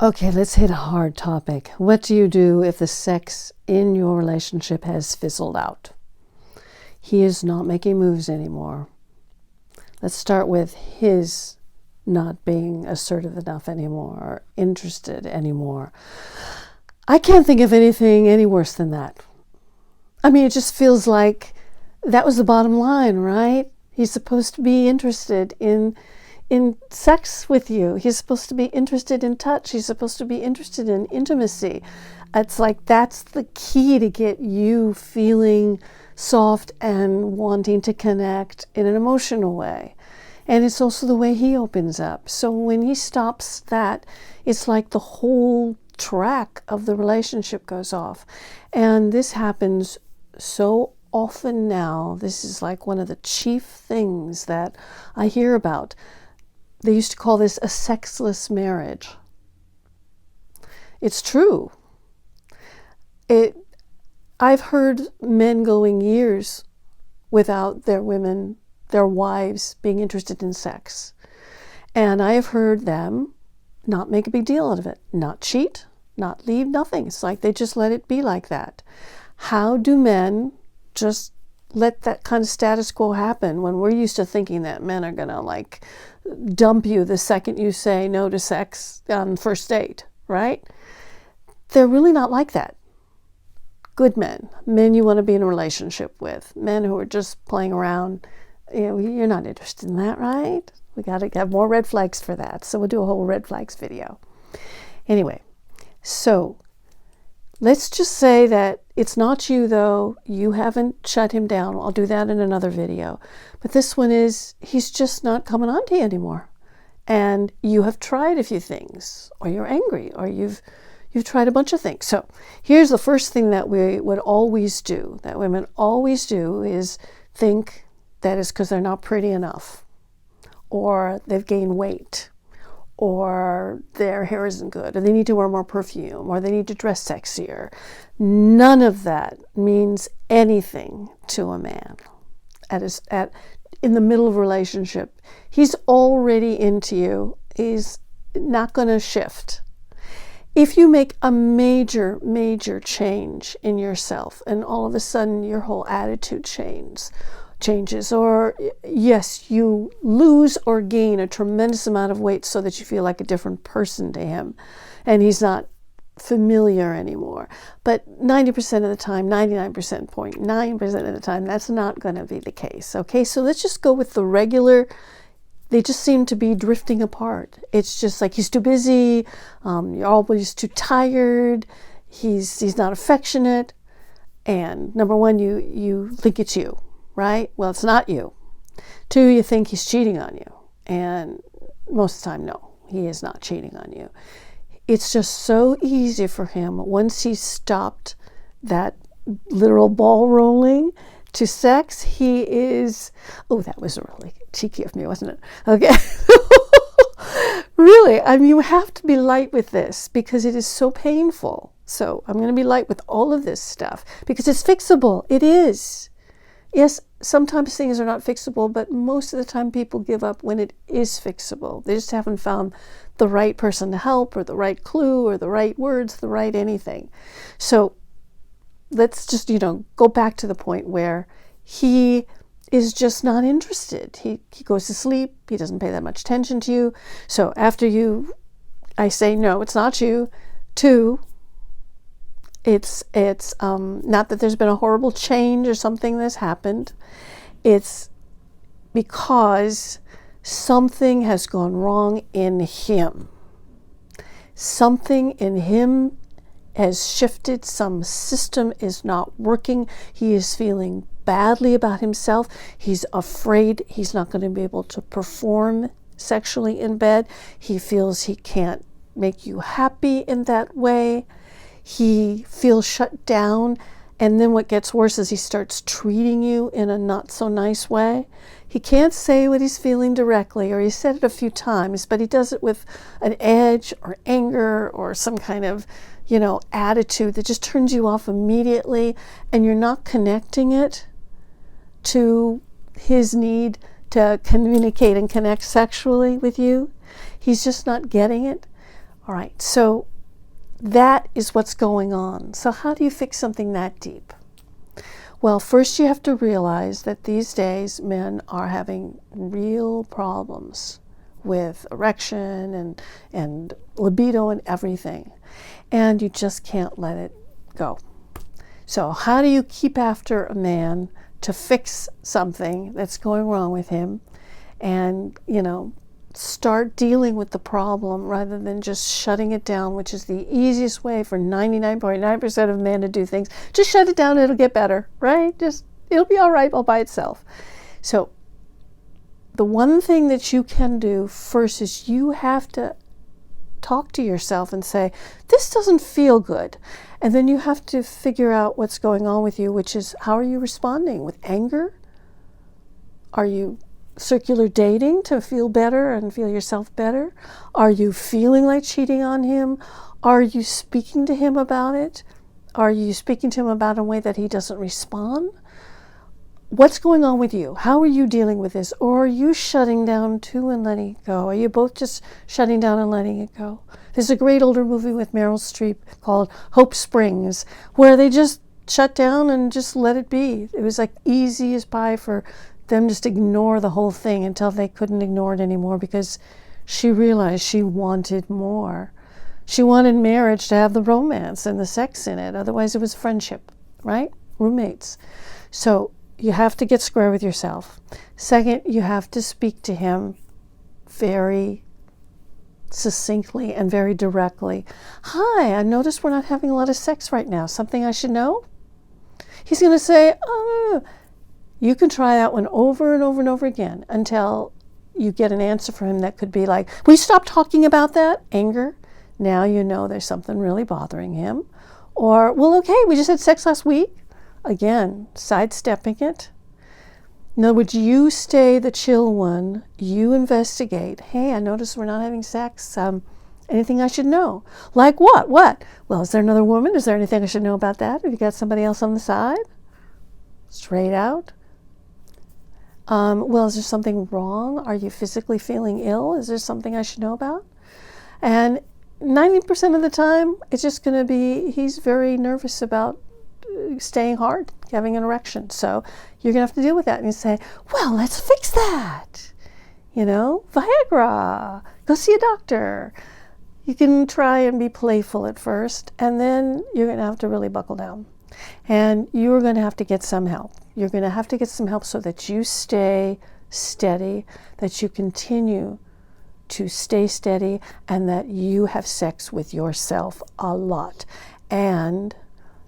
Okay, let's hit a hard topic. What do you do if the sex in your relationship has fizzled out? He is not making moves anymore. Let's start with his not being assertive enough anymore or interested anymore. I can't think of anything any worse than that. I mean, it just feels like that was the bottom line, right? He's supposed to be interested in sex with you. He's supposed to be interested in touch. He's supposed to be interested in intimacy. It's like that's the key to get you feeling soft and wanting to connect in an emotional way. And it's also the way he opens up. So when he stops that, it's like the whole track of the relationship goes off. And this happens so often now. This is like one of the chief things that I hear about. They used to call this a sexless marriage. It's true. I've heard men going years without their wives being interested in sex. And I have heard them not make a big deal out of it, not cheat, not leave, nothing. It's like they just let it be like that. How do men just let that kind of status quo happen when we're used to thinking that men are going to like dump you the second you say no to sex on first date, right? They're really not like that. Good men you want to be in a relationship with, men who are just playing around, you're not interested in that, right? We got to have more red flags for that. So we'll do a whole red flags video. Anyway, so let's just say that it's not you, though. You haven't shut him down. I'll do that in another video. But this one is, he's just not coming on to you anymore. And you have tried a few things, or you're angry, or you've tried a bunch of things. So here's the first thing that we would always do, that women always do, is think that it's because they're not pretty enough, or they've gained weight, or their hair isn't good, or they need to wear more perfume, or they need to dress sexier. None of that means anything to a man in the middle of a relationship. He's already into you. He's not going to shift. If you make a major, major change in yourself and all of a sudden your whole attitude changes, or yes, you lose or gain a tremendous amount of weight so that you feel like a different person to him and he's not familiar anymore. But 90% of the time, 99.9% of the time, that's not going to be the case. Okay, so let's just go with the regular. They just seem to be drifting apart. It's just like he's too busy, you're always too tired, he's not affectionate, and number one, you think it's you, right? Well, it's not you. Two, you think he's cheating on you, and most of the time, no, he is not cheating on you. It's just so easy for him, once he's stopped that literal ball rolling to sex, he is, oh, that was really cheeky of me, wasn't it? Okay. Really, I mean, you have to be light with this because it is so painful. So I'm going to be light with all of this stuff because it's fixable. It is. Yes, sometimes things are not fixable, but most of the time people give up when it is fixable. They just haven't found the right person to help, or the right clue, or the right words, the right anything. So let's just, go back to the point where he is just not interested. He goes to sleep. He doesn't pay that much attention to you. So after I say, no, it's not you. Two, it's not that there's been a horrible change or something that's happened. It's because something has gone wrong in him. Something in him has shifted. Some system is not working. He is feeling badly about himself. He's afraid he's not going to be able to perform sexually in bed. He feels he can't make you happy in that way. He feels shut down. And then what gets worse is he starts treating you in a not so nice way. He can't say what he's feeling directly, or he said it a few times, but he does it with an edge or anger or some kind of, attitude that just turns you off immediately, and you're not connecting it to his need to communicate and connect sexually with you. He's just not getting it. All right, so that is what's going on. So how do you fix something that deep? Well, first you have to realize that these days men are having real problems with erection and libido and everything. And you just can't let it go. So how do you keep after a man to fix something that's going wrong with him and, start dealing with the problem rather than just shutting it down, which is the easiest way for 99.9% of men to do things. Just shut it down, it'll get better, right? It'll be all right all by itself. So the one thing that you can do first is you have to talk to yourself and say, this doesn't feel good. And then you have to figure out what's going on with you, which is, how are you responding? With anger? Are you circular dating to feel better and feel yourself better? Are you feeling like cheating on him? Are you speaking to him about it? Are you speaking to him about a way that he doesn't respond? What's going on with you? How are you dealing with this? Or are you shutting down too and letting it go? Are you both just shutting down and letting it go? There's a great older movie with Meryl Streep called Hope Springs, where they just shut down and just let it be. It was like easy as pie for them just ignore the whole thing until they couldn't ignore it anymore, because she realized she wanted more. She wanted marriage to have the romance and the sex in it. Otherwise it was friendship, right? Roommates. So you have to get square with yourself. Second, you have to speak to him very succinctly and very directly. Hi, I noticed we're not having a lot of sex right now. Something I should know? He's going to say, oh. You can try that one over and over and over again until you get an answer from him that could be like, will you stop talking about that? Anger. Now you know there's something really bothering him. Or, well, okay, we just had sex last week. Again, sidestepping it. In other words, you stay the chill one. You investigate. Hey, I noticed we're not having sex. Anything I should know? Like what? What? Well, is there another woman? Is there anything I should know about that? Have you got somebody else on the side? Straight out. Well, is there something wrong? Are you physically feeling ill? Is there something I should know about? And 90% of the time, it's just going to be, he's very nervous about staying hard, having an erection. So you're going to have to deal with that. And you say, well, let's fix that. Viagra, go see a doctor. You can try and be playful at first, and then you're going to have to really buckle down. And you're going to have to get some help. You're going to have to get some help so that you stay steady, that you continue to stay steady, and that you have sex with yourself a lot. And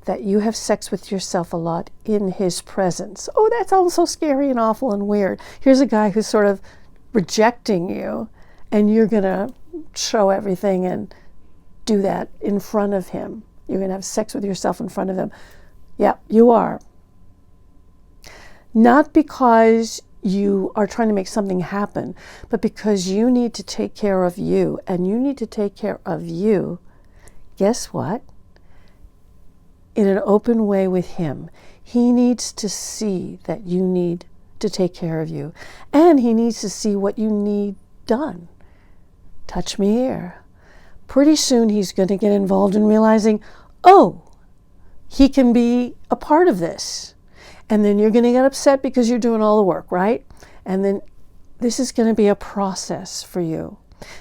that you have sex with yourself a lot in his presence. Oh, that sounds so scary and awful and weird. Here's a guy who's sort of rejecting you, and you're going to show everything and do that in front of him. You're going to have sex with yourself in front of him. Yeah, you are. Not because you are trying to make something happen, but because you need to take care of you. And you need to take care of you, guess what? In an open way with him. He needs to see that you need to take care of you. And he needs to see what you need done. Touch me here. Pretty soon he's going to get involved in realizing, oh, he can be a part of this. And then you're going to get upset because you're doing all the work, right? And then this is going to be a process for you.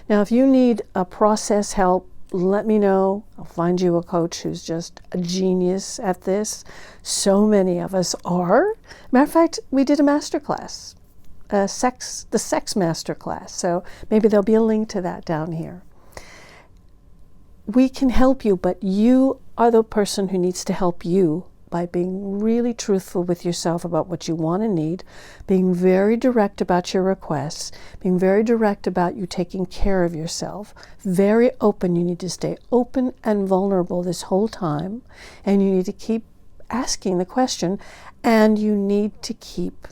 Now, if you need a process help, let me know. I'll find you a coach who's just a genius at this. So many of us are. Matter of fact, we did a masterclass, the sex masterclass. So maybe there'll be a link to that down here. We can help you, but you are the person who needs to help you by being really truthful with yourself about what you want and need, being very direct about your requests, being very direct about you taking care of yourself, very open. You need to stay open and vulnerable this whole time, and you need to keep asking the question, and you need to keep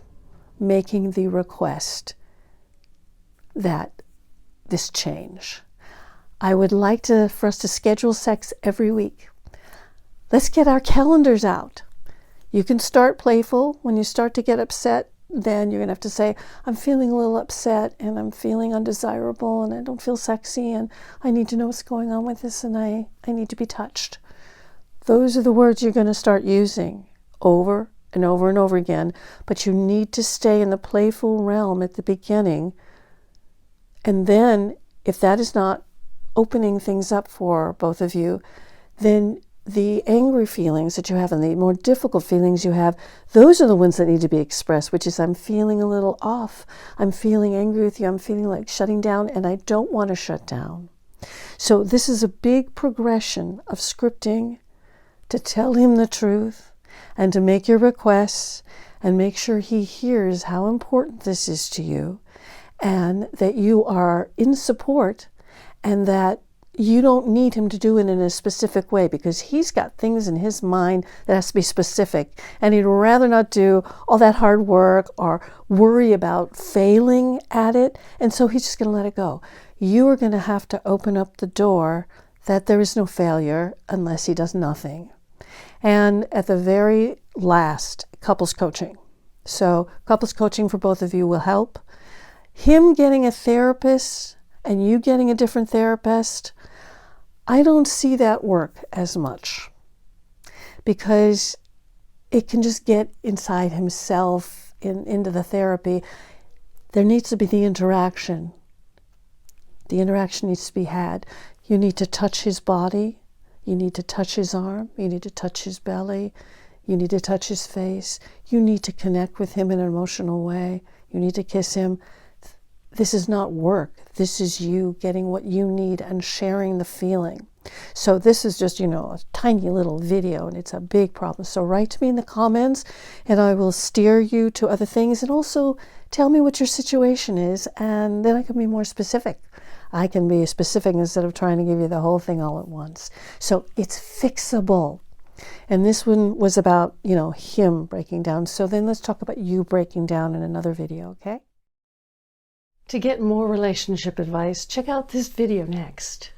making the request that this change. I would like for us to schedule sex every week. Let's get our calendars out. You can start playful. When you start to get upset, then you're going to have to say, I'm feeling a little upset and I'm feeling undesirable and I don't feel sexy and I need to know what's going on with this and I need to be touched. Those are the words you're going to start using over and over and over again, but you need to stay in the playful realm at the beginning. And then if that is not opening things up for both of you, then the angry feelings that you have and the more difficult feelings you have, those are the ones that need to be expressed, which is I'm feeling a little off. I'm feeling angry with you. I'm feeling like shutting down and I don't want to shut down. So this is a big progression of scripting to tell him the truth and to make your requests and make sure he hears how important this is to you and that you are in support and that you don't need him to do it in a specific way because he's got things in his mind that has to be specific and he'd rather not do all that hard work or worry about failing at it, and so he's just going to let it go. You are going to have to open up the door that there is no failure unless he does nothing. And at the very last, couples coaching. So couples coaching for both of you will help. Him getting a therapist and you getting a different therapist, I don't see that work as much because it can just get inside himself into the therapy. There needs to be the interaction. The interaction needs to be had. You need to touch his body. You need to touch his arm. You need to touch his belly. You need to touch his face. You need to connect with him in an emotional way. You need to kiss him. This is not work. This is you getting what you need and sharing the feeling. So this is just, a tiny little video and it's a big problem. So write to me in the comments and I will steer you to other things and also tell me what your situation is and then I can be more specific. I can be specific instead of trying to give you the whole thing all at once. So it's fixable. And this one was about, him breaking down. So then let's talk about you breaking down in another video, okay? To get more relationship advice, check out this video next.